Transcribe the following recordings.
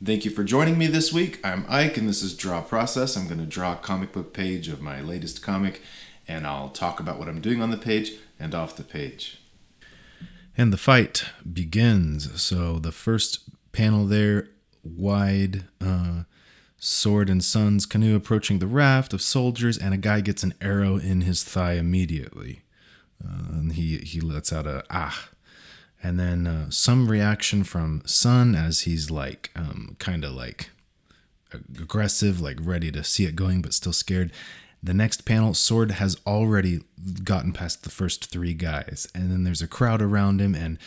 Thank you for joining me this week. I'm Ike, and this is Draw Process. I'm going to draw a comic book page of my latest comic, and I'll talk about what I'm doing on the page and off the page. And the fight begins. So the first panel there, wide sword and son's canoe approaching the raft of soldiers, and a guy gets an arrow in his thigh immediately. And he lets out a ah. And then some reaction from Sun as he's like, kind of like aggressive, like ready to see it going, but still scared. The next panel, Sword has already gotten past the first three guys. And then there's a crowd around him. And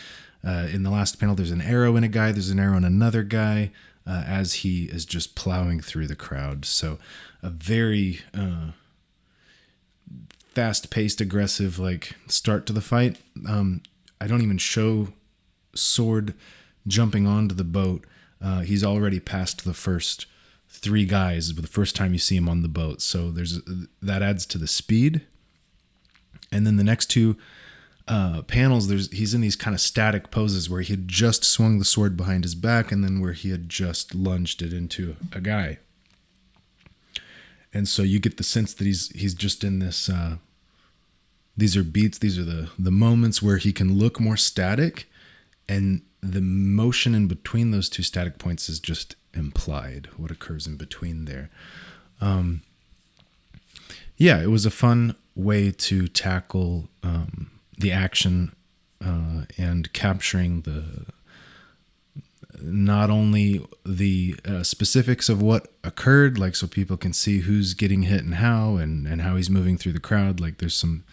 in the last panel, there's an arrow in a guy. There's an arrow in another guy as he is just plowing through the crowd. So a very fast-paced, aggressive, like start to the fight. I don't even show Sword jumping onto the boat. He's already past the first three guys the first time you see him on the boat. So that adds to the speed. And then the next two panels, he's in these kind of static poses where he had just swung the sword behind his back and then where he had just lunged it into a guy. And so you get the sense that he's just in this... These are beats. These are the moments where he can look more static, and the motion in between those two static points is just implied, what occurs in between there. It was a fun way to tackle the action and capturing not only the specifics of what occurred, like so people can see who's getting hit and how he's moving through the crowd. Like there's some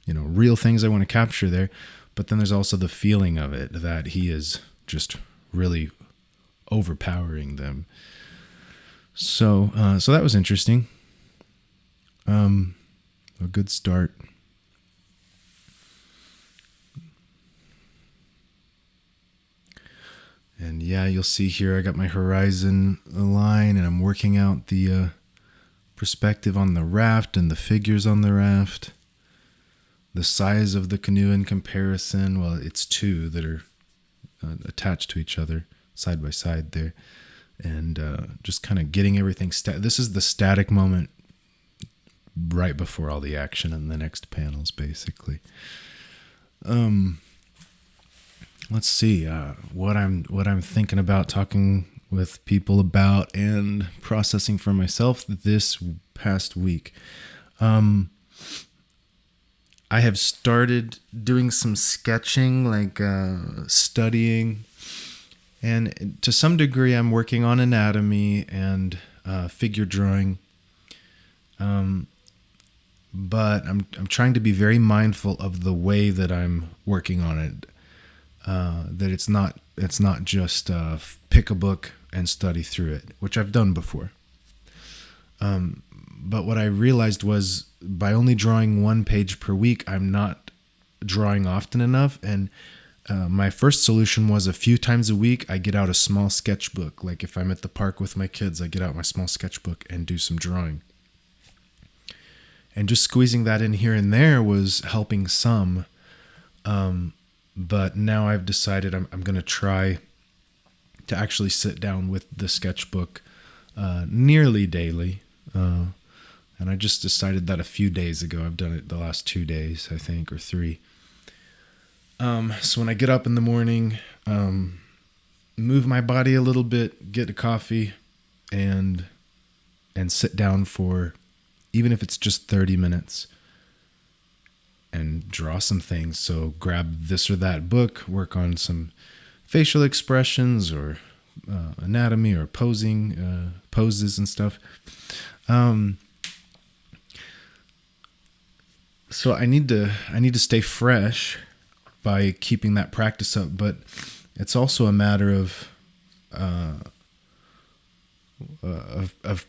real things I want to capture there, but then there's also the feeling of it that he is just really overpowering them. So that was interesting. A good start. And you'll see here I got my horizon line and I'm working out the perspective on the raft and the figures on the raft. The size of the canoe in comparison, well, it's two that are attached to each other side by side there. And just kind of getting everything this is the static moment right before all the action in the next panels, basically. Let's see what I'm thinking about talking with people about and processing for myself this past week. I have started doing some sketching, like studying, and to some degree I'm working on anatomy and figure drawing. But I'm trying to be very mindful of the way that I'm working on it. That it's not just pick a book and study through it, which I've done before. But what I realized was by only drawing one page per week, I'm not drawing often enough. And my first solution was a few times a week, I get out a small sketchbook. Like if I'm at the park with my kids, I get out my small sketchbook and do some drawing. And just squeezing that in here and there was helping some. But now I've decided I'm going to try to actually sit down with the sketchbook nearly daily. And I just decided that a few days ago. I've done it the last 2 days, I think, or 3. So when I get up in the morning, move my body a little bit, get a coffee, and sit down for, even if it's just 30 minutes, and draw some things. So grab this or that book, work on some facial expressions or anatomy or poses and stuff. So I need to stay fresh by keeping that practice up, but it's also a matter of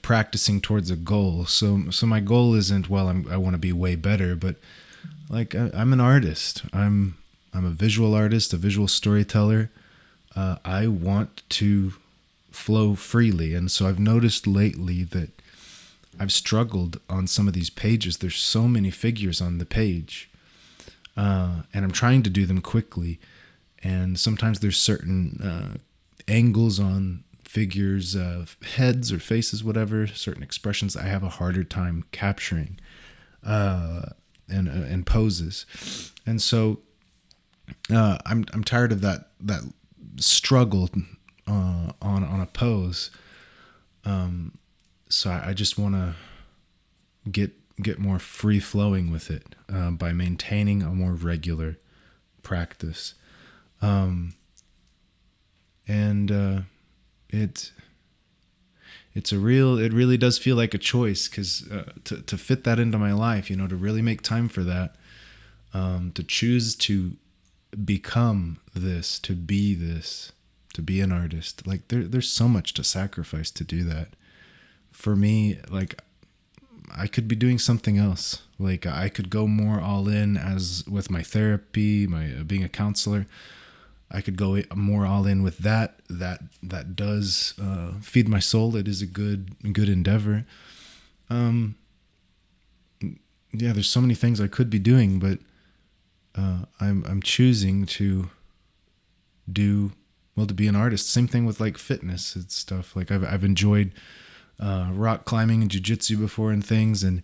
practicing towards a goal. So my goal isn't, I want to be way better, but like I'm an artist. I'm a visual artist, a visual storyteller. I want to flow freely, and so I've noticed lately that I've struggled on some of these pages. There's so many figures on the page, and I'm trying to do them quickly. And sometimes there's certain angles on figures, heads or faces, whatever, certain expressions I have a harder time capturing, and poses. And so I'm tired of that struggle on a pose. So I just want to get more free flowing with it, by maintaining a more regular practice. It really does feel like a choice, because to fit that into my life, to really make time for that, to choose to become this, to be an artist. Like there's so much to sacrifice to do that. For me, like I could be doing something else. Like I could go more all in as with my therapy, my being a counselor. I could go more all in with that does feed my soul. It is a good endeavor. Yeah, there's so many things I could be doing, but I'm choosing to be an artist. Same thing with like fitness and stuff. Like I've enjoyed rock climbing and jiu-jitsu before and things, and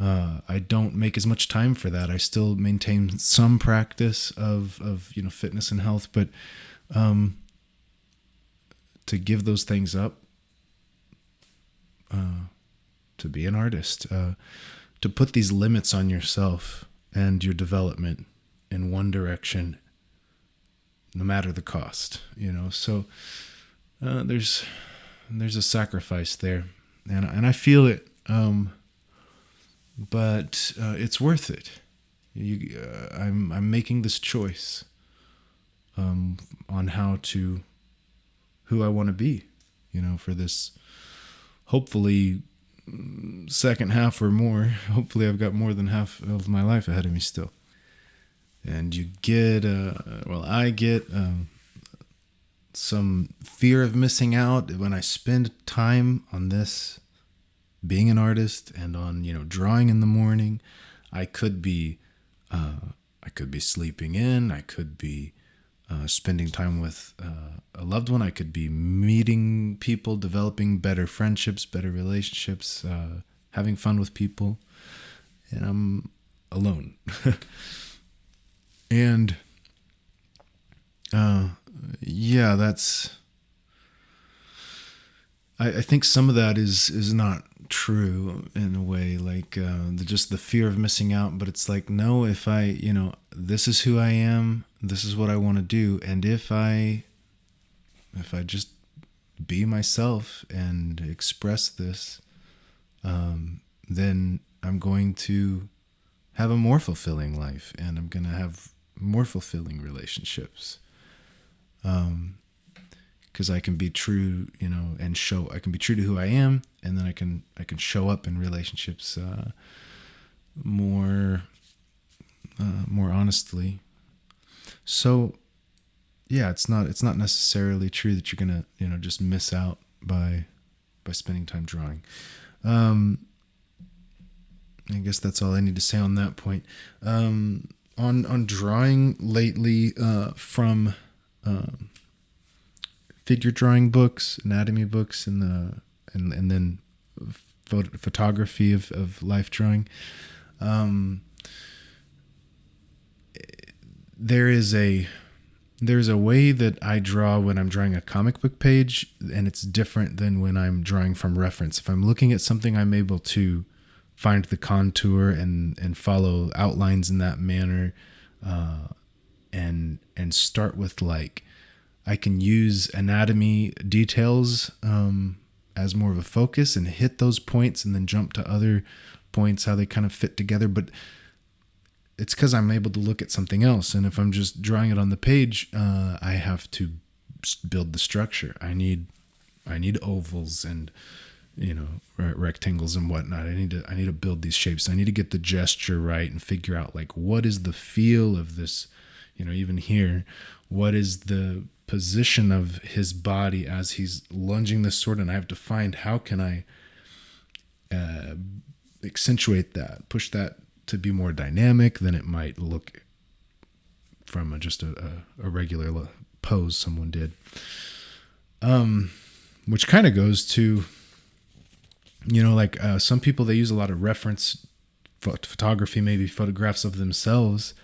I don't make as much time for that. I still maintain some practice of fitness and health, but to give those things up, to be an artist, to put these limits on yourself and your development in one direction, no matter the cost, so there's a sacrifice there, and I feel it, but it's worth it. I'm making this choice on who I want to be, for this hopefully second half or more. Hopefully I've got more than half of my life ahead of me still. And you get, I get some fear of missing out when I spend time on this, being an artist, and on, drawing in the morning. I could be sleeping in. I could be spending time with a loved one. I could be meeting people, developing better friendships, better relationships, having fun with people, and I'm alone. And yeah, that's. I think some of that is not true in a way, like just the fear of missing out. But it's like, no, if I, this is who I am, this is what I want to do, and if I just be myself and express this, then I'm going to have a more fulfilling life, and I'm going to have more fulfilling relationships. Because I can be true, and I can be true to who I am, and then I can show up in relationships more honestly. So, yeah, it's not necessarily true that you're gonna just miss out by spending time drawing. I guess that's all I need to say on that point. On drawing lately, from figure drawing books, anatomy books, and then photography of life drawing. There's a way that I draw when I'm drawing a comic book page, and it's different than when I'm drawing from reference. If I'm looking at something, I'm able to find the contour and follow outlines in that manner, and start with, like, I can use anatomy details as more of a focus and hit those points, and then jump to other points, how they kind of fit together. But it's because I'm able to look at something else. And if I'm just drawing it on the page, I have to build the structure. I need ovals and rectangles and whatnot. I need to build these shapes. I need to get the gesture right and figure out, like, what is the feel of this, even here, what is the position of his body as he's lunging this sword, and I have to find how can I accentuate that, push that to be more dynamic than it might look from just a regular pose someone did. which kind of goes to, like some people, they use a lot of reference photography, maybe photographs of themselves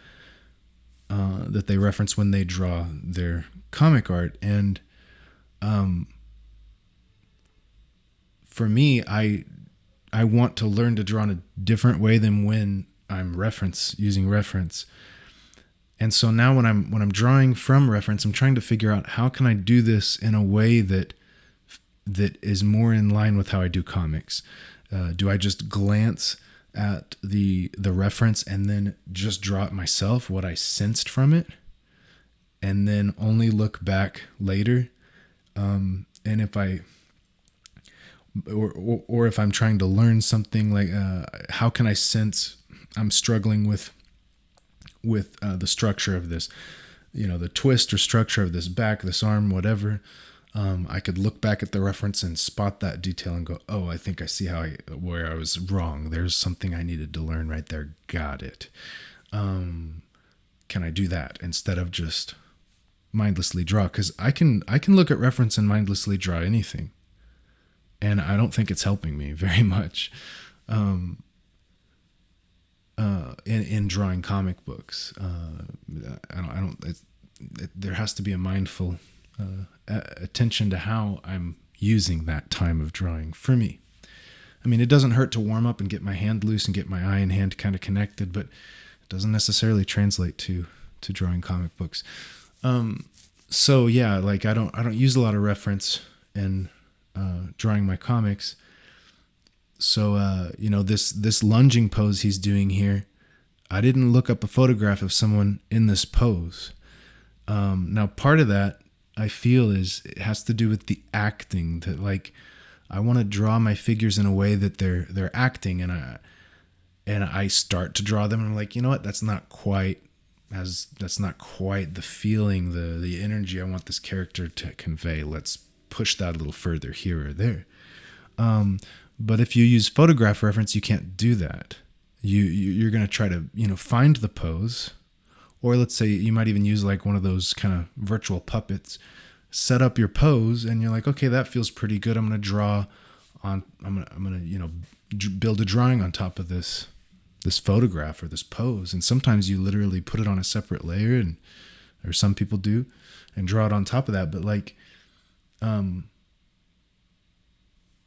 that they reference when they draw their comic art. And for me, I want to learn to draw in a different way than when I'm using reference. And so now when I'm drawing from reference, I'm trying to figure out how can I do this in a way that is more in line with how I do comics. Do I just glance at the reference and then just draw it myself, what I sensed from it, and then only look back later? And if I or if I'm trying to learn something, like how can I sense I'm struggling with the structure of this, the twist or structure of this back, this arm, whatever. I could look back at the reference and spot that detail and go, oh, I think I see where I was wrong. There's something I needed to learn right there. Got it. Can I do that instead of just mindlessly draw? Because I can look at reference and mindlessly draw anything, and I don't think it's helping me very much in drawing comic books. There has to be a mindful attention to how I'm using that time of drawing for me. I mean, it doesn't hurt to warm up and get my hand loose and get my eye and hand kind of connected, but it doesn't necessarily translate to drawing comic books. So yeah, like I don't use a lot of reference in drawing my comics. So this lunging pose he's doing here, I didn't look up a photograph of someone in this pose. Now part of that I feel it has to do with the acting, that like I want to draw my figures in a way that they're acting, and I start to draw them and I'm like, you know what, that's not quite the feeling, the energy I want this character to convey. Let's push that a little further here or there. But if you use photograph reference, you can't do that. You're going to try to, find the pose, or let's say you might even use like one of those kind of virtual puppets, set up your pose, and you're like, okay, that feels pretty good. I'm going to draw on, I'm going to, build a drawing on top of this photograph or this pose. And sometimes you literally put it on a separate layer, or some people do, and draw it on top of that. But like,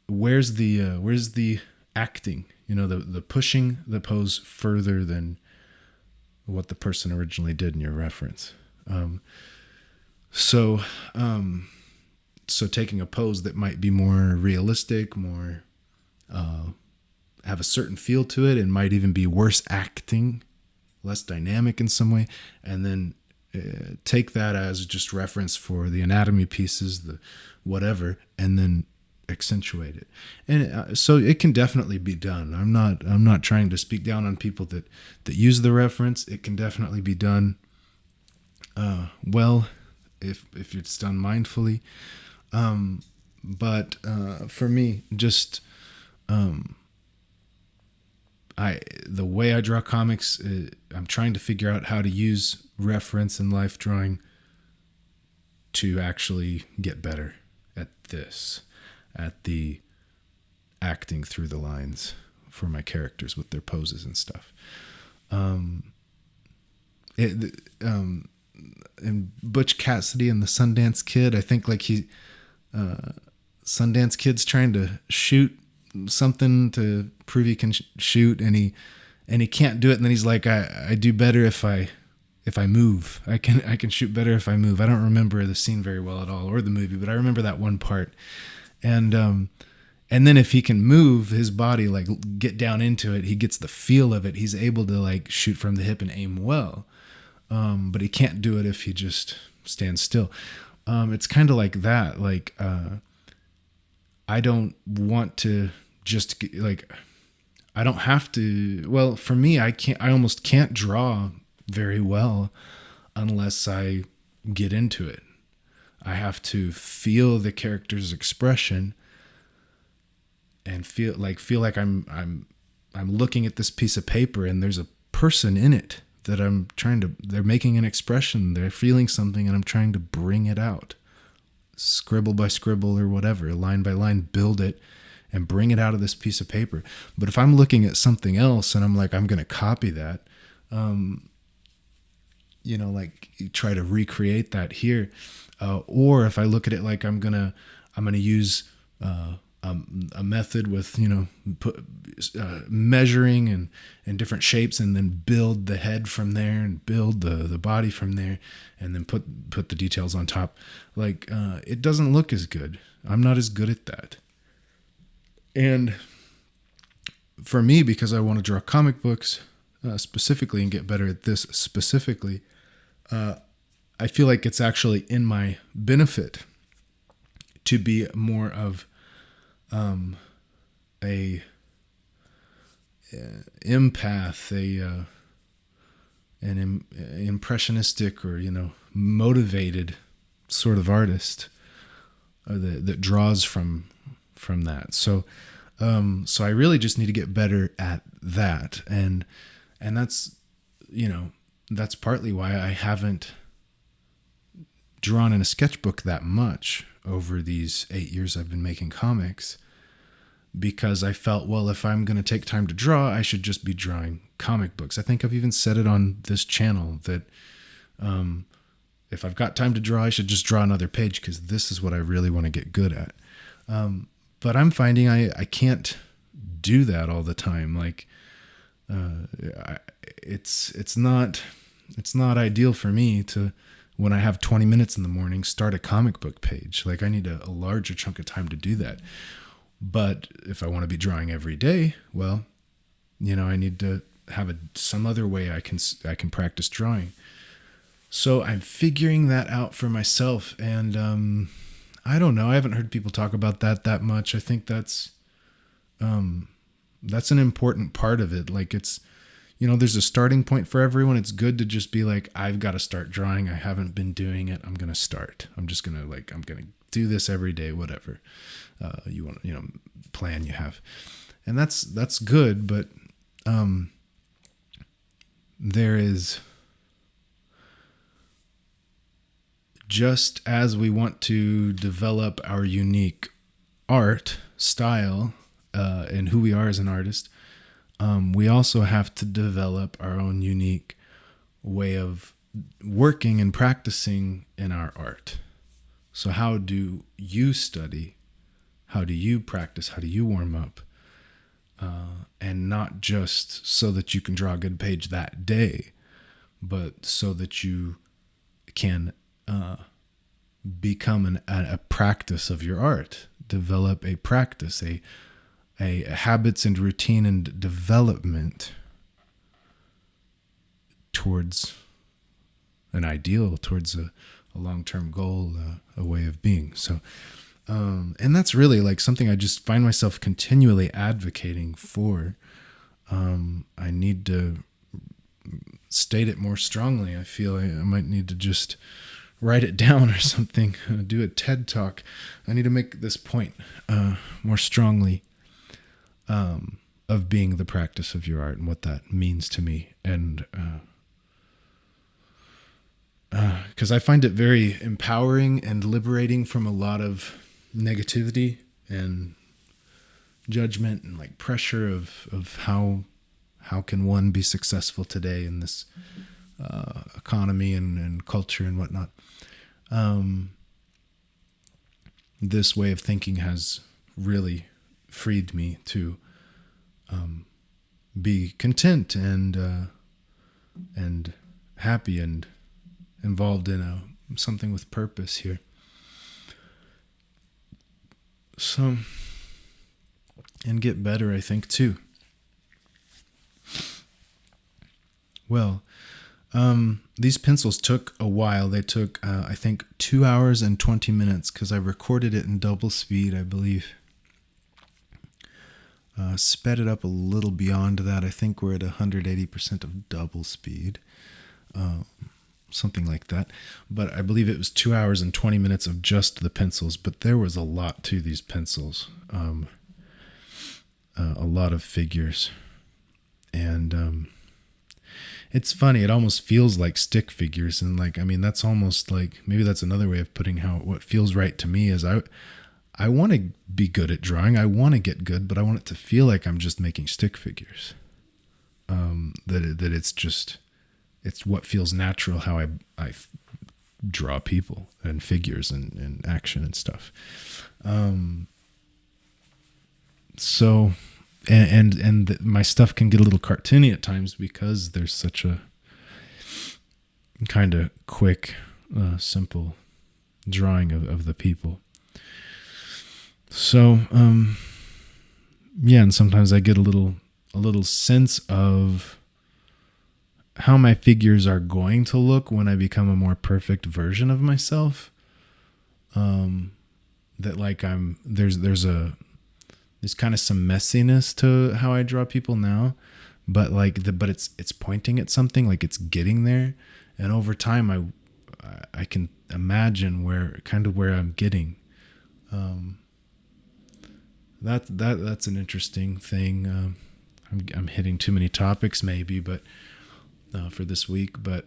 where's the acting, the pushing the pose further than what the person originally did in your reference. So taking a pose that might be more realistic, more have a certain feel to it, and might even be worse acting, less dynamic in some way, and then take that as just reference for the anatomy pieces, the whatever, and then accentuate it. And so it can definitely be done. I'm not trying to speak down on people that use the reference. It can definitely be done well if it's done mindfully. But for me, just the way I draw comics, I'm trying to figure out how to use reference in life drawing to actually get better at this, at the acting through the lines for my characters with their poses and stuff. And Butch Cassidy and the Sundance Kid, I think like Sundance Kid's trying to shoot something to prove he can shoot, and he can't do it, and then he's like, I do better if I move. I can shoot better if I move. I don't remember the scene very well at all, or the movie, but I remember that one part. And then if he can move his body, like get down into it, he gets the feel of it. He's able to like shoot from the hip and aim well. But he can't do it if he just stands still. It's kind of like that. Like, I don't want to just like, I don't have to, well, for me, I almost can't draw very well unless I get into it. I have to feel the character's expression and feel like I'm looking at this piece of paper and there's a person in it that they're making an expression, they're feeling something, and I'm trying to bring it out scribble by scribble or whatever, line by line, build it and bring it out of this piece of paper. But if I'm looking at something else and I'm like, I'm going to copy that, like try to recreate that here. Or if I look at it like I'm going to use a method with, measuring and different shapes, and then build the head from there and build the body from there, and then put the details on top. Like, it doesn't look as good. I'm not as good at that. And for me, because I want to draw comic books specifically and get better at this specifically, I feel like it's actually in my benefit to be more of a empath, an impressionistic or motivated sort of artist that draws from that. So I really just need to get better at that, and that's that's partly why I haven't drawn in a sketchbook that much over these 8 years I've been making comics, because I felt, well, if I'm going to take time to draw, I should just be drawing comic books. I think I've even said it on this channel that if I've got time to draw, I should just draw another page, because this is what I really want to get good at. But I'm finding I can't do that all the time. Like, it's not ideal for me to, when I have 20 minutes in the morning, start a comic book page. Like, I need a larger chunk of time to do that. But if I want to be drawing every day, well, I need to have some other way I can practice drawing. So I'm figuring that out for myself, and I don't know. I haven't heard people talk about that much. I think that's an important part of it. Like, it's, there's a starting point for everyone. It's good to just be like, I've got to start drawing. I haven't been doing it. I'm going to start. I'm just going to I'm going to do this every day, whatever you want, plan you have. And that's good. But there is, just as we want to develop our unique art style and who we are as an artist, we also have to develop our own unique way of working and practicing in our art. So how do you study? How do you practice? How do you warm up? And not just so that you can draw a good page that day, but so that you can become a practice of your art. Develop a practice, a habits and routine and development towards an ideal, towards a long-term goal, a way of being. So, and that's really like something I just find myself continually advocating for. I need to state it more strongly. I feel I might need to just write it down or something, do a TED talk. I need to make this point more strongly of being the practice of your art and what that means to me. And because I find it very empowering and liberating from a lot of negativity and judgment and like pressure of how can one be successful today in this economy and culture and whatnot. This way of thinking has really freed me to be content and happy and involved in something with purpose here. So, and get better, I think, too. Well, these pencils took a while. They took, I think, 2 hours and 20 minutes because I recorded it in double speed, I believe. Sped it up a little beyond that. I think we're at 180% of double speed. Something like that. But I believe it was 2 hours and 20 minutes of just the pencils. But there was a lot to these pencils. A lot of figures. And it's funny. It almost feels like stick figures, and like, I mean, that's almost like, maybe that's another way of putting how what feels right to me is I want to be good at drawing. I want to get good, but I want it to feel like I'm just making stick figures. That it's just, it's what feels natural how I draw people and figures and action and stuff. So, and my stuff can get a little cartoony at times because there's such a kind of quick, simple drawing of the people. So, yeah, and sometimes I get a little sense of how my figures are going to look when I become a more perfect version of myself. That like there's kind of some messiness to how I draw people now, but but it's pointing at something, like it's getting there, and over time I can imagine where I'm getting. That's an interesting thing. I'm hitting too many topics maybe, but for this week, but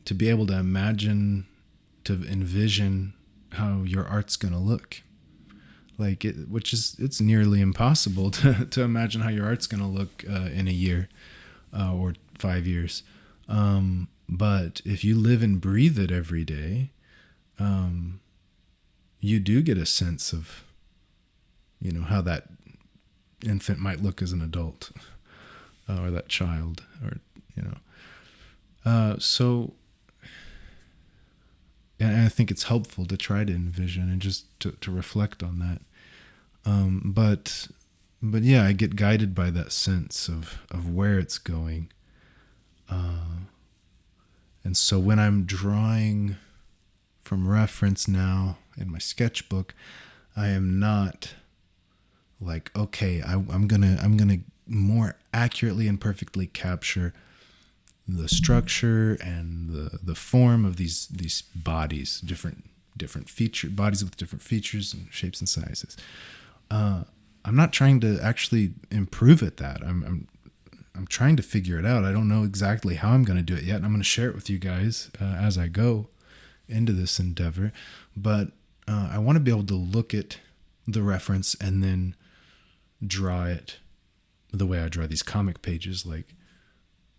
to be able to envision how your art's gonna look, like it's nearly impossible to imagine how your art's gonna look in a year or 5 years. But if you live and breathe it every day, you do get a sense of, how that infant might look as an adult, or that child, or, so, and I think it's helpful to try to envision and just to reflect on that. But yeah, I get guided by that sense of where it's going. And so when I'm drawing from reference now in my sketchbook, I am not like, okay, I'm gonna more accurately and perfectly capture the structure and the form of these bodies, different feature bodies with different features and shapes and sizes. I'm not trying to actually improve at that. I'm trying to figure it out. I don't know exactly how I'm going to do it yet, and I'm going to share it with you guys as I go into this endeavor. But I want to be able to look at the reference and then draw it the way I draw these comic pages, like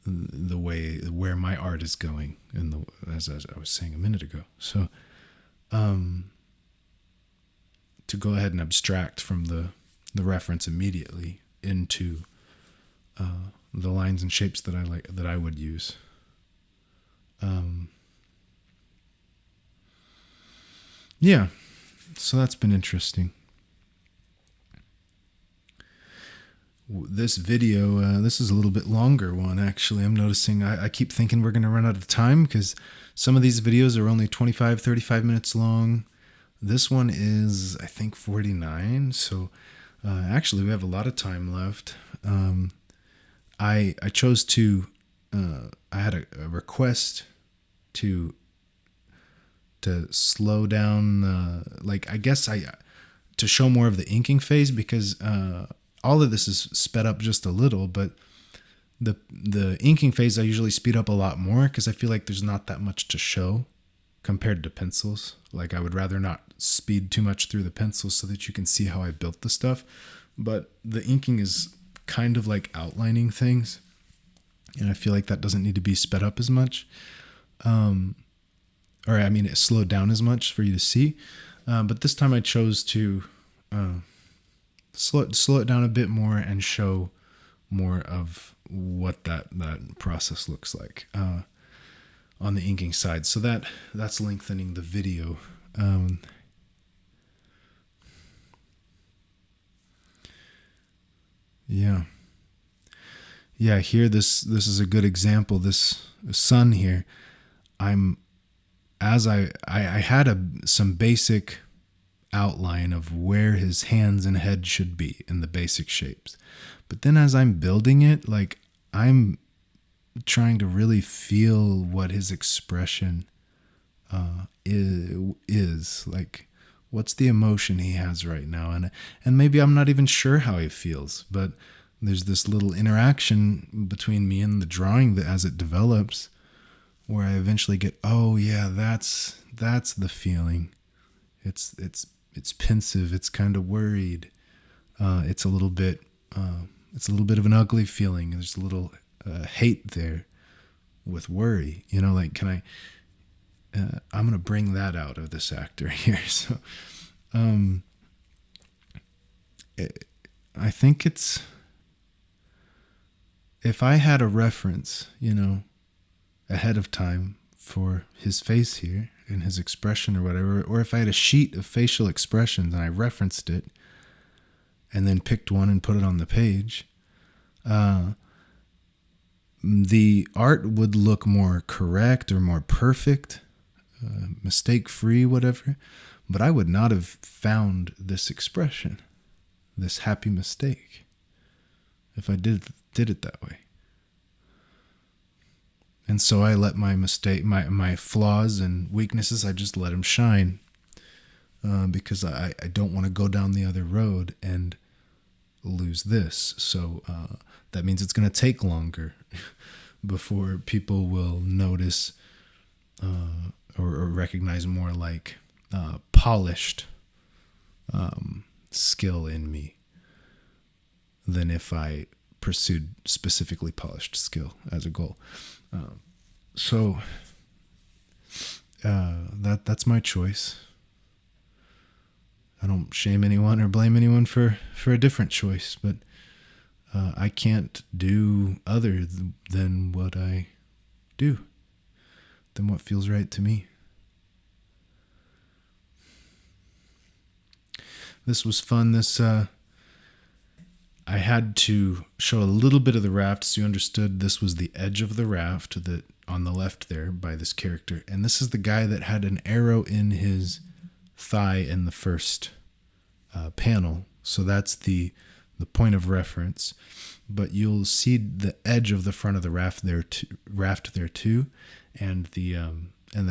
the way where my art is going, and as I was saying a minute ago. So, to go ahead and abstract from the reference immediately into the lines and shapes that I would use. Yeah, so that's been interesting. This video, this is a little bit longer one, actually. I'm noticing I keep thinking we're going to run out of time because some of these videos are only 25, 35 minutes long. This one is, I think, 49. So actually, we have a lot of time left. I chose to, I had a request to slow down, to show more of the inking phase, because all of this is sped up just a little, but the inking phase I usually speed up a lot more because I feel like there's not that much to show compared to pencils. Like, I would rather not speed too much through the pencils so that you can see how I built the stuff. But the inking is kind of like outlining things, and I feel like that doesn't need to be sped up as much. It slowed down as much for you to see. But this time I chose to slow it down a bit more and show more of what that process looks like on the inking side. So that's lengthening the video. Yeah, here this is a good example. This sun here, I had some basic outline of where his hands and head should be in the basic shapes. But then as I'm building it, like, I'm trying to really feel what his expression is like. What's the emotion he has right now? And maybe I'm not even sure how he feels, but there's this little interaction between me and the drawing that as it develops, where I eventually get, oh yeah, that's the feeling. It's pensive. It's kind of worried. It's a little bit of an ugly feeling. There's a little hate there with worry. Like, can I? I'm gonna bring that out of this actor here. So, I think it's, if I had a reference, ahead of time for his face here and his expression or whatever, or if I had a sheet of facial expressions and I referenced it and then picked one and put it on the page, the art would look more correct or more perfect, mistake-free, whatever, but I would not have found this expression, this happy mistake, if I did it that way. And so I let my mistake, my flaws and weaknesses, I just let them shine, because I don't want to go down the other road and lose this. So that means it's going to take longer before people will notice or recognize more like polished skill in me than if I pursued specifically polished skill as a goal. So that's my choice. I don't shame anyone or blame anyone for a different choice, but I can't do other than what I do, than what feels right to me. This was fun. I had to show a little bit of the raft so you understood this was the edge of the raft that on the left there by this character. And this is the guy that had an arrow in his thigh in the first panel. So that's the point of reference. But you'll see the edge of the front of the raft there too, and the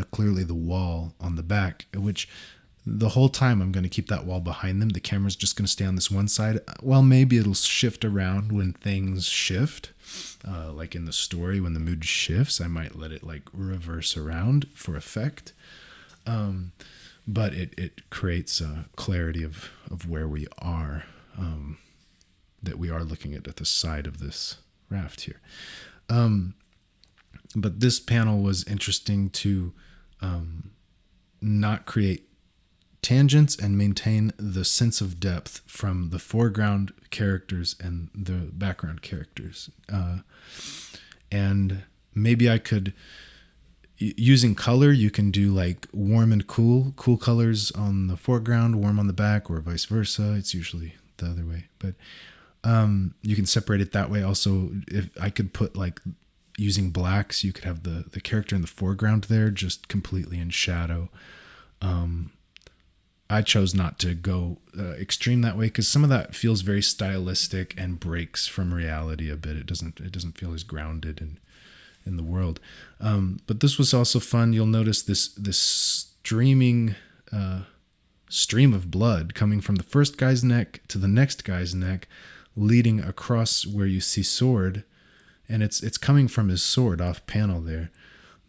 clearly the wall on the back, which the whole time I'm going to keep that wall behind them. The camera's just going to stay on this one side. Well, maybe it'll shift around when things shift. Like in the story, when the mood shifts, I might let it like reverse around for effect. But it creates a clarity of where we are, that we are looking at the side of this raft here. But this panel was interesting to not create tangents and maintain the sense of depth from the foreground characters and the background characters. And maybe I could, using color, you can do like warm and cool colors on the foreground, warm on the back, or vice versa. It's usually the other way, but you can separate it that way. Also, if I could put like, using blacks, you could have the character in the foreground there just completely in shadow. I chose not to go extreme that way because some of that feels very stylistic and breaks from reality a bit. It doesn't feel as grounded in the world. But this was also fun. You'll notice this streaming stream of blood coming from the first guy's neck to the next guy's neck, leading across where you see sword, and it's coming from his sword off panel there.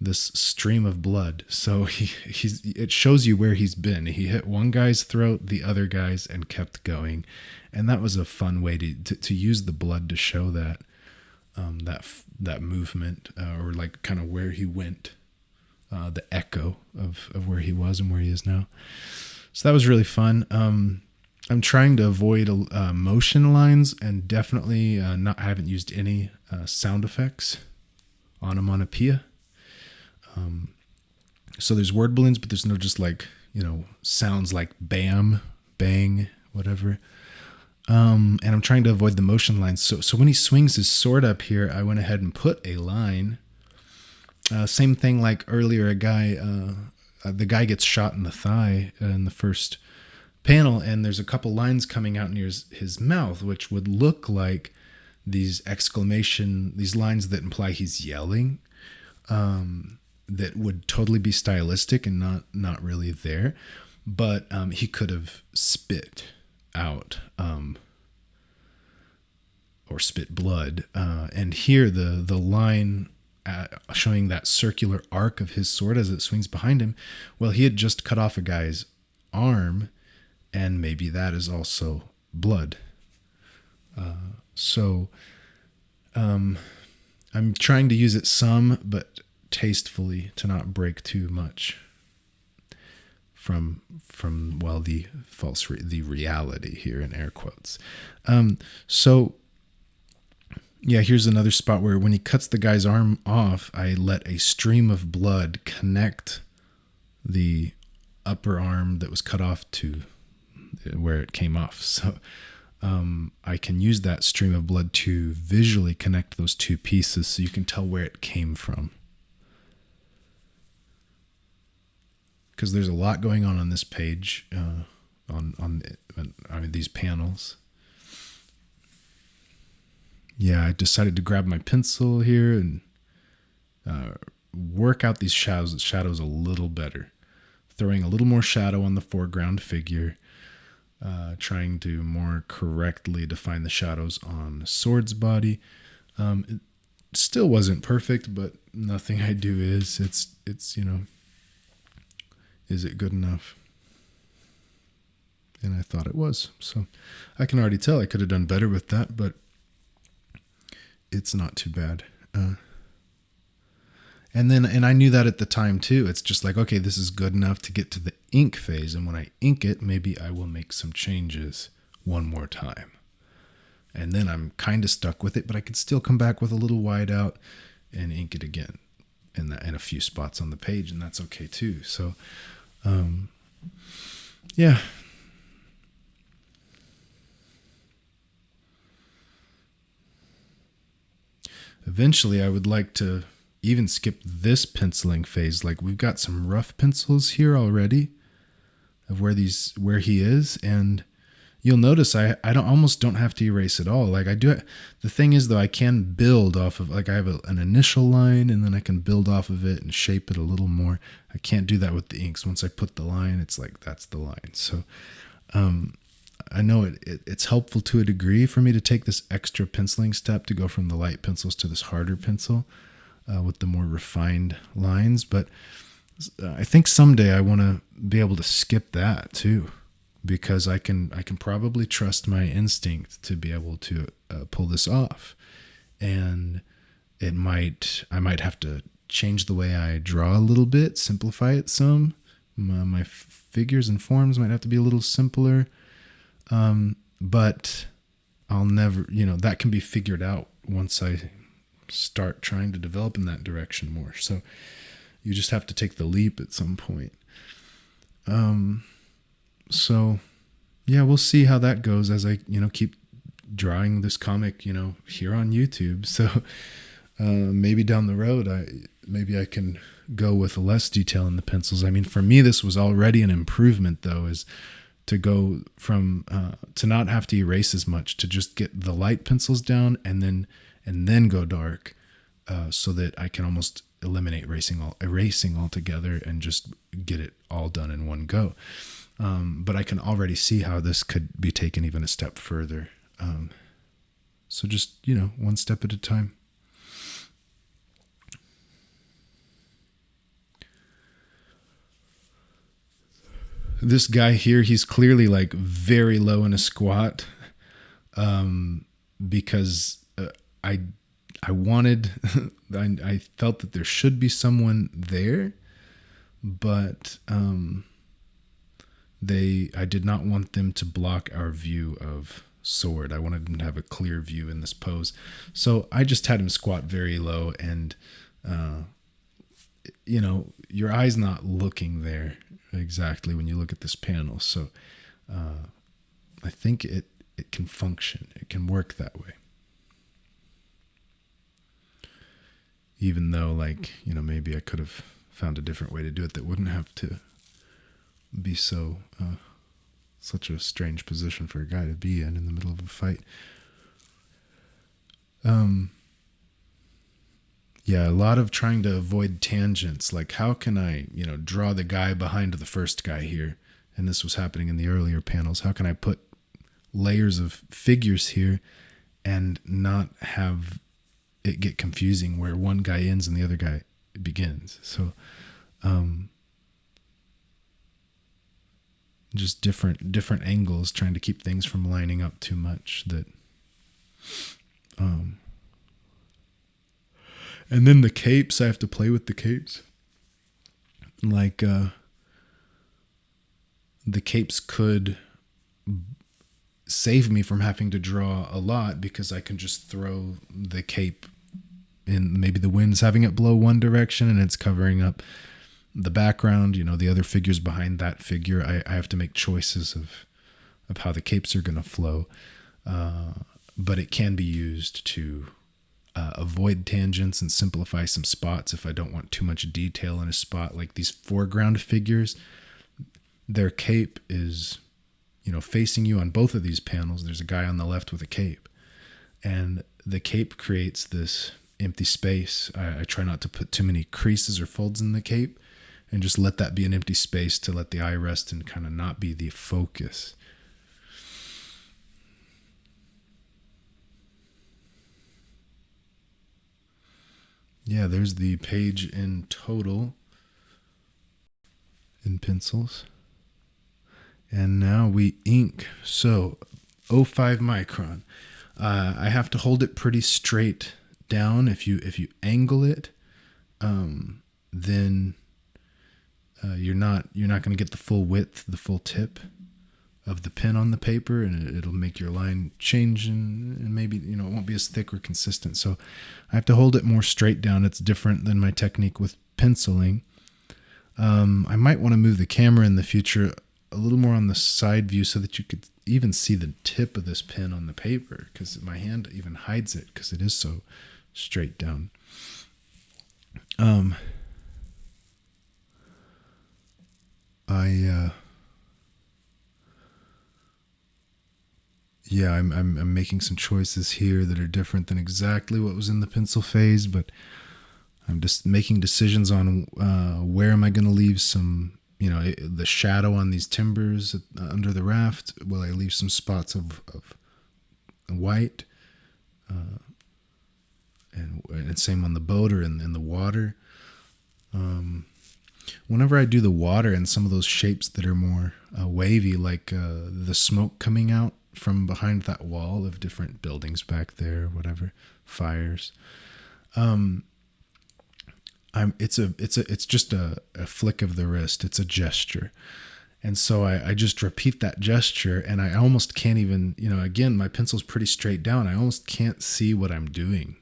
This stream of blood. So it shows you where he's been. He hit one guy's throat, the other guy's, and kept going. And that was a fun way to use the blood to show that that movement, or like kind of where he went, the echo of where he was and where he is now. So that was really fun. I'm trying to avoid motion lines, and definitely I haven't used any sound effects, onomatopoeia. So there's word balloons, but there's no just like, sounds like bam, bang, whatever. And I'm trying to avoid the motion lines. So when he swings his sword up here, I went ahead and put a line. Same thing like earlier, the guy gets shot in the thigh in the first panel, and there's a couple lines coming out near his mouth, which would look like these lines that imply he's yelling. That would totally be stylistic and not really there, but he could have spit out or spit blood. And here the line showing that circular arc of his sword as it swings behind him, well, he had just cut off a guy's arm, and maybe that is also blood. So I'm trying to use it some, but tastefully, to not break too much from well, the the reality here in air quotes. So yeah, here's another spot where when he cuts the guy's arm off, I let a stream of blood connect the upper arm that was cut off to where it came off. So I can use that stream of blood to visually connect those two pieces so you can tell where it came from. Because there's a lot going on this page, these panels. Yeah, I decided to grab my pencil here and work out these shadows a little better. Throwing a little more shadow on the foreground figure. Trying to more correctly define the shadows on Sword's body. It still wasn't perfect, but nothing I do is. It's is it good enough? And I thought it was. So I can already tell I could have done better with that, but it's not too bad. And I knew that at the time too. It's just like, okay, this is good enough to get to the ink phase. And when I ink it, maybe I will make some changes one more time. And then I'm kind of stuck with it, but I could still come back with a little whiteout and ink it again in a few spots on the page. And that's okay too. So, yeah. Eventually, I would like to even skip this penciling phase. Like, we've got some rough pencils here already of where he is, and you'll notice I almost don't have to erase at all. Like, I do. The thing is, though, I can build off of, like, I have an initial line, and then I can build off of it and shape it a little more. I can't do that with the inks. Once I put the line, it's like that's the line. So I know it's helpful to a degree for me to take this extra penciling step to go from the light pencils to this harder pencil with the more refined lines. But I think someday I want to be able to skip that too, because I can probably trust my instinct to be able to pull this off. And I might have to change the way I draw a little bit, simplify it some. My figures and forms might have to be a little simpler. But I'll never, that can be figured out once I start trying to develop in that direction more. So you just have to take the leap at some point. So yeah, we'll see how that goes as I, keep drawing this comic, here on YouTube. So, maybe down the road, I can go with less detail in the pencils. I mean, for me, this was already an improvement though, is to go from to not have to erase as much, to just get the light pencils down and then go dark, so that I can almost eliminate erasing altogether and just get it all done in one go. But I can already see how this could be taken even a step further. So just one step at a time. This guy here, he's clearly like very low in a squat, because I wanted, I felt that there should be someone there, but I did not want them to block our view of Sword. I wanted him to have a clear view in this pose, so I just had him squat very low, and your eye's not looking there exactly when you look at this panel. So I think it can function. It can work that way. Even though, maybe I could have found a different way to do it that wouldn't have to be such a strange position for a guy to be in the middle of a fight. Yeah, a lot of trying to avoid tangents. Like, how can I, draw the guy behind the first guy here? And this was happening in the earlier panels. How can I put layers of figures here and not have it get confusing where one guy ends and the other guy begins. So just different angles, trying to keep things from lining up too much. That and then the capes, I have to play with the capes. Like the capes could save me from having to draw a lot, because I can just throw the cape in. Maybe the wind's having it blow one direction and it's covering up the background, the other figures behind that figure. I have to make choices of how the capes are going to flow. But it can be used to avoid tangents and simplify some spots if I don't want too much detail in a spot. Like these foreground figures, their cape is, facing you on both of these panels. There's a guy on the left with a cape, and the cape creates this empty space. I try not to put too many creases or folds in the cape, and just let that be an empty space to let the eye rest and kind of not be the focus. Yeah, there's the page in total in pencils. And now we ink. So 0.5 micron. I have to hold it pretty straight down. If you angle it, then you're not going to get the full width, the full tip of the pen on the paper, and it'll make your line change, and maybe it won't be as thick or consistent. So I have to hold it more straight down. It's different than my technique with penciling. I might want to move the camera in the future a little more on the side view so that you could even see the tip of this pen on the paper, because my hand even hides it because it is so straight down. I'm making some choices here that are different than exactly what was in the pencil phase, but I'm just making decisions on where am I going to leave some, the shadow on these timbers under the raft. Will I leave some spots of white? And same on the boat or in the water. Whenever I do the water and some of those shapes that are more wavy, like the smoke coming out from behind that wall of different buildings back there, whatever, fires. It's just a flick of the wrist. It's a gesture. And so I just repeat that gesture, and I almost can't even, again, my pencil's pretty straight down. I almost can't see what I'm doing.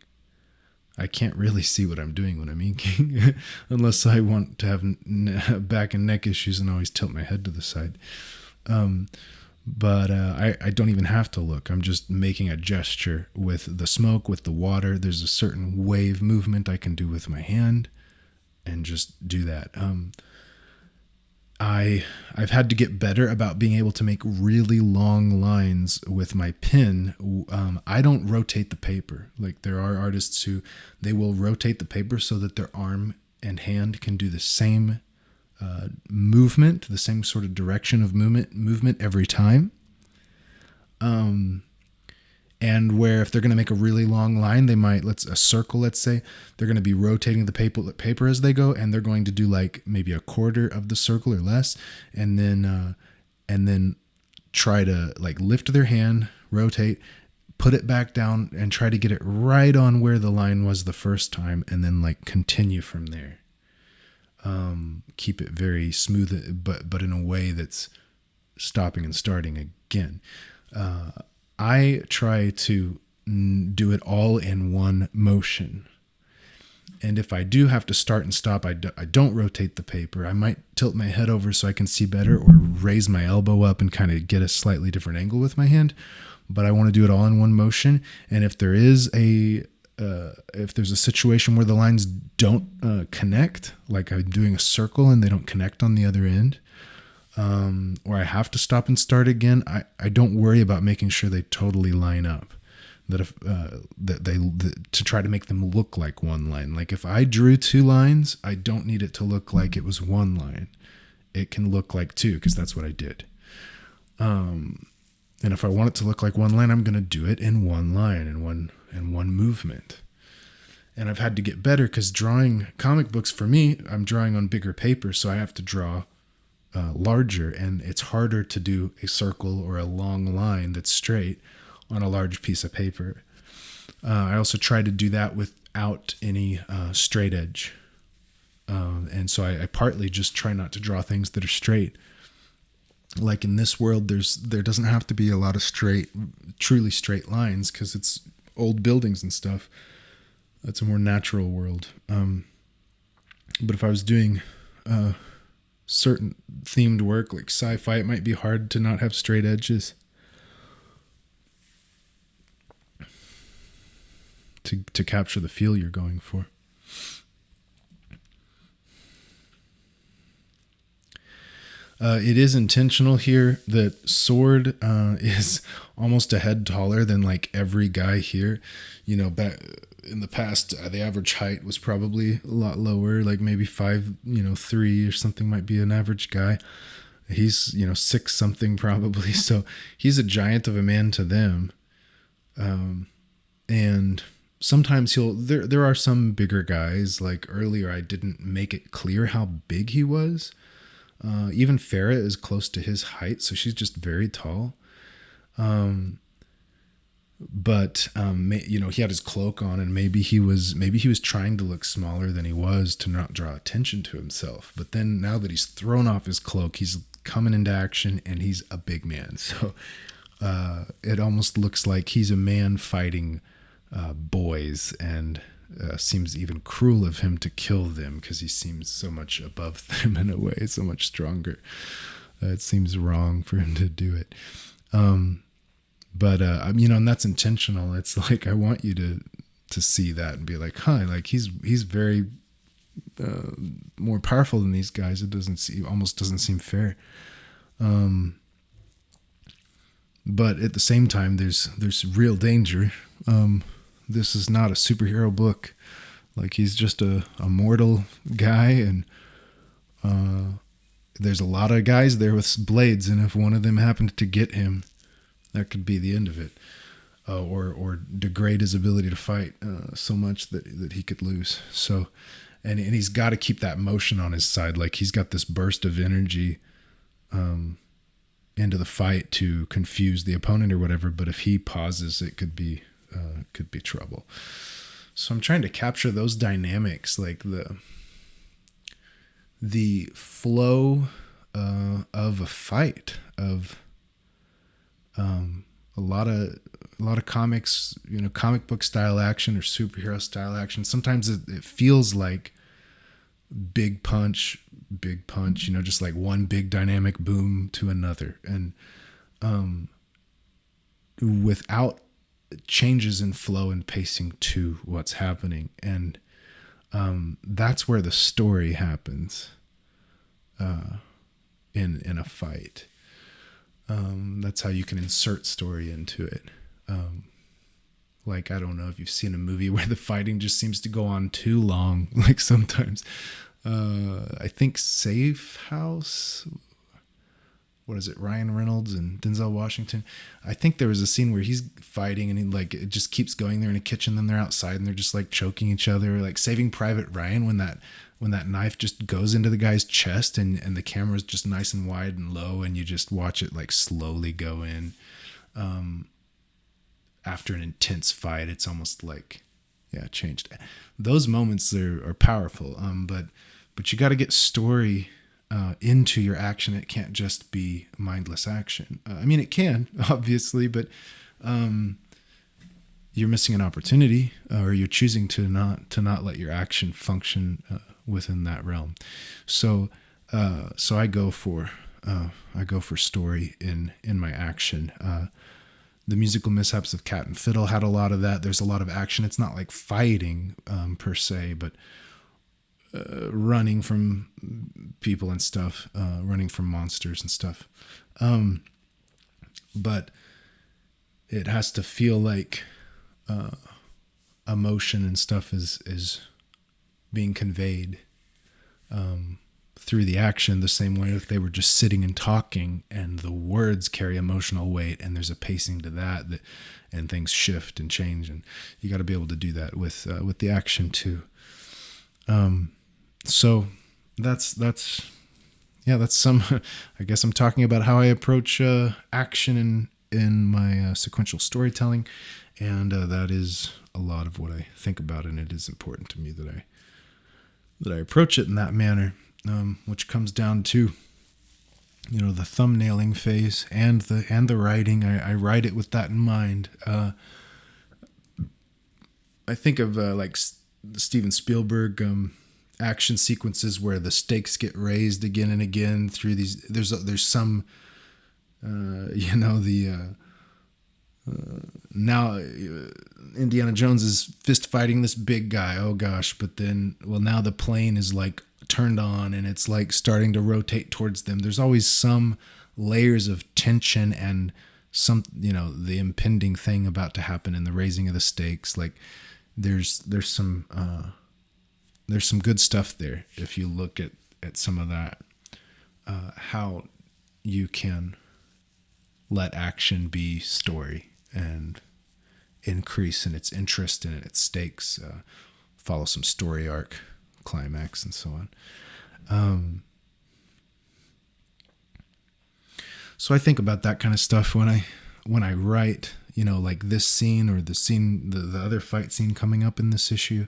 I can't really see what I'm doing when I'm inking, unless I want to have back and neck issues and always tilt my head to the side. But I don't even have to look. I'm just making a gesture with the smoke, with the water. There's a certain wave movement I can do with my hand and just do that. I've had to get better about being able to make really long lines with my pen. I don't rotate the paper. Like there are artists who they will rotate the paper so that their arm and hand can do the same movement, the same sort of direction of movement every time. And where if they're going to make a really long line, they might, a circle, let's say, they're going to be rotating the paper as they go, and they're going to do like maybe a quarter of the circle or less, and then try to like lift their hand, rotate, put it back down, and try to get it right on where the line was the first time, and then like continue from there. Keep it very smooth, but in a way that's stopping and starting again. I try to do it all in one motion. And if I do have to start and stop, I don't rotate the paper. I might tilt my head over so I can see better, or raise my elbow up and kind of get a slightly different angle with my hand. But I want to do it all in one motion. And if there is if there's a situation where the lines don't connect, like I'm doing a circle and they don't connect on the other end, or I have to stop and start again, I don't worry about making sure they totally line up. That if to try to make them look like one line. Like if I drew two lines, I don't need it to look like it was one line. It can look like two, because that's what I did. And if I want it to look like one line, I'm going to do it in one line, in one movement. And I've had to get better because drawing comic books, for me, I'm drawing on bigger paper, so I have to draw larger, and it's harder to do a circle or a long line that's straight on a large piece of paper. I also try to do that without any straight edge. And so I partly just try not to draw things that are straight. Like in this world, there doesn't have to be a lot of truly straight lines because it's old buildings and stuff. It's a more natural world. But if I was doing certain themed work like sci-fi, it might be hard to not have straight edges. To capture the feel you're going for. It is intentional here that Sword is almost a head taller than like every guy here. You know, back in the past, the average height was probably a lot lower, like maybe 5'3" or something might be an average guy. He's 6 something probably, so he's a giant of a man to them. And sometimes there are some bigger guys. Like earlier, I didn't make it clear how big he was. Even Farrah is close to his height, so she's just very tall. But he had his cloak on, and maybe he was trying to look smaller than he was to not draw attention to himself. But then now that he's thrown off his cloak, he's coming into action, and he's a big man. So it almost looks like he's a man fighting boys, and seems even cruel of him to kill them because he seems so much above them in a way, so much stronger. It seems wrong for him to do it. But and that's intentional. It's like I want you to see that and be like, like he's very more powerful than these guys. It almost doesn't seem fair. But at the same time, there's real danger. This is not a superhero book. Like, he's just a mortal guy, and there's a lot of guys there with blades, and if one of them happened to get him, that could be the end of it, or degrade his ability to fight so much that he could lose. So, and he's got to keep that motion on his side. Like, he's got this burst of energy into the fight to confuse the opponent or whatever, but if he pauses, it could be trouble. So I'm trying to capture those dynamics, like the flow of a fight, of a lot of comics, comic book style action or superhero style action. Sometimes it feels like big punch, just like one big dynamic boom to another, and without changes in flow and pacing to what's happening. And that's where the story happens in a fight. That's how you can insert story into it. Like, I don't know if you've seen a movie where the fighting just seems to go on too long. Like, sometimes I think Safe House, what is it, Ryan Reynolds and Denzel Washington. I think there was a scene where he's fighting and it just keeps going. They're in a kitchen, then they're outside and they're just like choking each other, like Saving Private Ryan, when that knife just goes into the guy's chest and the camera's just nice and wide and low, and you just watch it like slowly go in. After an intense fight, it's almost like, changed. Those moments are powerful. But you got to get story into your action. It can't just be mindless action. I mean, it can, obviously, but you're missing an opportunity, or you're choosing to not let your action function within that realm. So I go for story in my action. The Musical Mishaps of Cat and Fiddle had a lot of that. There's a lot of action. It's not like fighting per se, but running from people and stuff, running from monsters and stuff. But it has to feel like emotion and stuff is being conveyed. through the action the same way if they were just sitting and talking, and the words carry emotional weight and there's a pacing to that and things shift and change, and you got to be able to do that with the action too. So that's some. I guess I'm talking about how I approach action in my sequential storytelling, and that is a lot of what I think about, and it is important to me that I approach it in that manner, which comes down to, you know, the thumbnailing phase and the writing. I write it with that in mind. I think of like Steven Spielberg action sequences where the stakes get raised again and again through these. There's some, now Indiana Jones is fist fighting this big guy. Oh gosh. But then, well, now the plane is like turned on and it's like starting to rotate towards them. There's always some layers of tension and some, you know, the impending thing about to happen and the raising of the stakes. Like there's some good stuff there. If you look at some of that, how you can let action be story and increase in its interest and in its stakes, follow some story arc, climax, and so on. So I think about that kind of stuff when I write, you know, like this scene or the scene, the other fight scene coming up in this issue,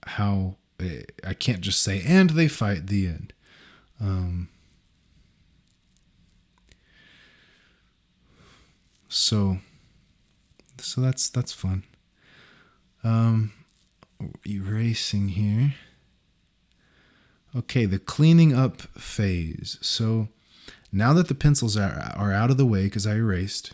how I can't just say, and they fight, the end. So that's fun. Erasing here. Okay, the cleaning up phase. So now that the pencils are out of the way because I erased,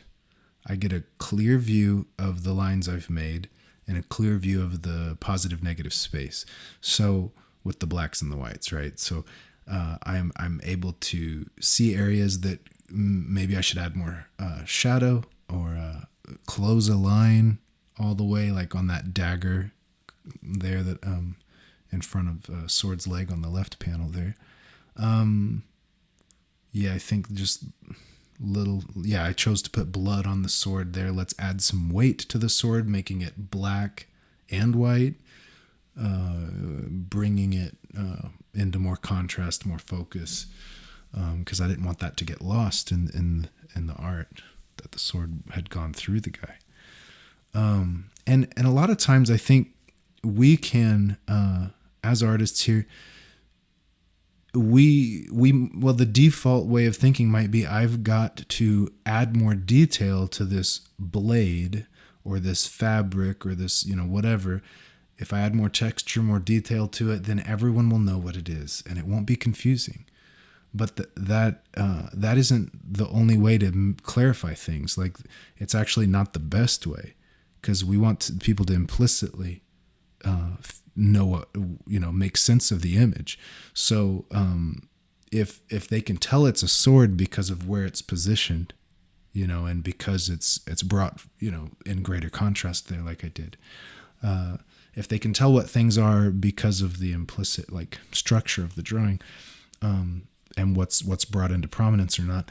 I get a clear view of the lines I've made and a clear view of the positive negative space. So with the blacks and the whites, right? So I'm able to see areas that maybe I should add more shadow or close a line all the way, like on that dagger there that in front of Sword's leg on the left panel there. I think just I chose to put blood on the sword there. Let's add some weight to the sword, making it black and white, bringing it into more contrast, more focus, because I didn't want that to get lost in the art that the sword had gone through the guy. And a lot of times I think we can, as artists here, the default way of thinking might be, I've got to add more detail to this blade or this fabric or this, you know, whatever. If I add more texture, more detail to it, then everyone will know what it is and it won't be confusing. But that isn't the only way to clarify things. Like, it's actually not the best way, because we want people to implicitly know what, you know, make sense of the image. So if they can tell it's a sword because of where it's positioned, you know, and because it's brought, you know, in greater contrast there, like I did. If they can tell what things are because of the implicit, like, structure of the drawing, and what's brought into prominence or not,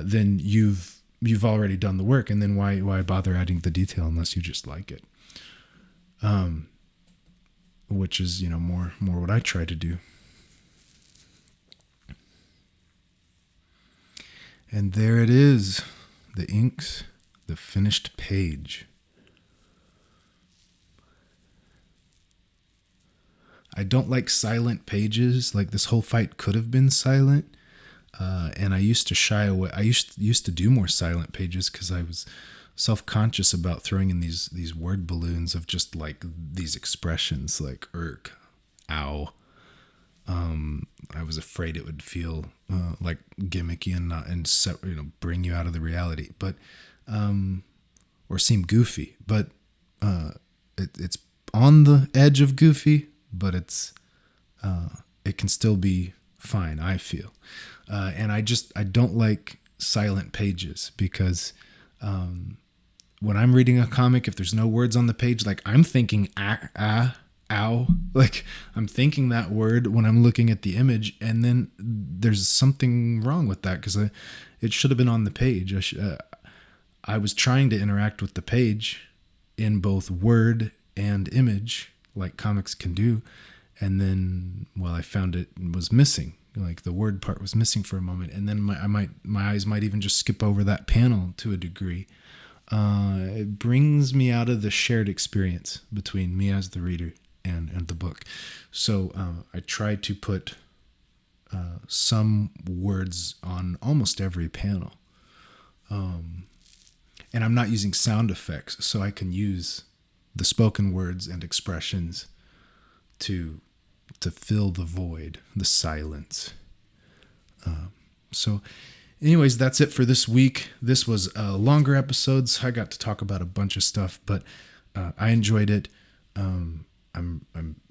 then you've already done the work. And then why bother adding the detail unless you just like it? Which is, you know, more what I try to do. And there it is, the inks, the finished page. I don't like silent pages. Like, this whole fight could have been silent. And I used to shy away. I used to do more silent pages because I was self-conscious about throwing in these word balloons of just like these expressions like irk, ow. I was afraid it would feel like gimmicky and bring you out of the reality, but or seem goofy. But it's on the edge of goofy, but it can still be fine, I feel. And I don't like silent pages because when I'm reading a comic, if there's no words on the page, like, I'm thinking ow, like I'm thinking that word when I'm looking at the image, and then there's something wrong with that because it should have been on the page. I was trying to interact with the page in both word and image, like comics can do, and then I found it was missing. Like the word part was missing for a moment, and then my eyes might even just skip over that panel to a degree. It brings me out of the shared experience between me as the reader and the book. So I try to put some words on almost every panel. And I'm not using sound effects, so I can use the spoken words and expressions to fill the void, the silence. So anyways, that's it for this week. This was longer episodes. I got to talk about a bunch of stuff, but I enjoyed it. I'm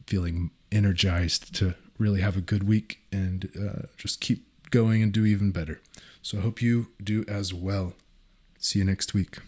feeling energized to really have a good week and just keep going and do even better. So I hope you do as well. See you next week.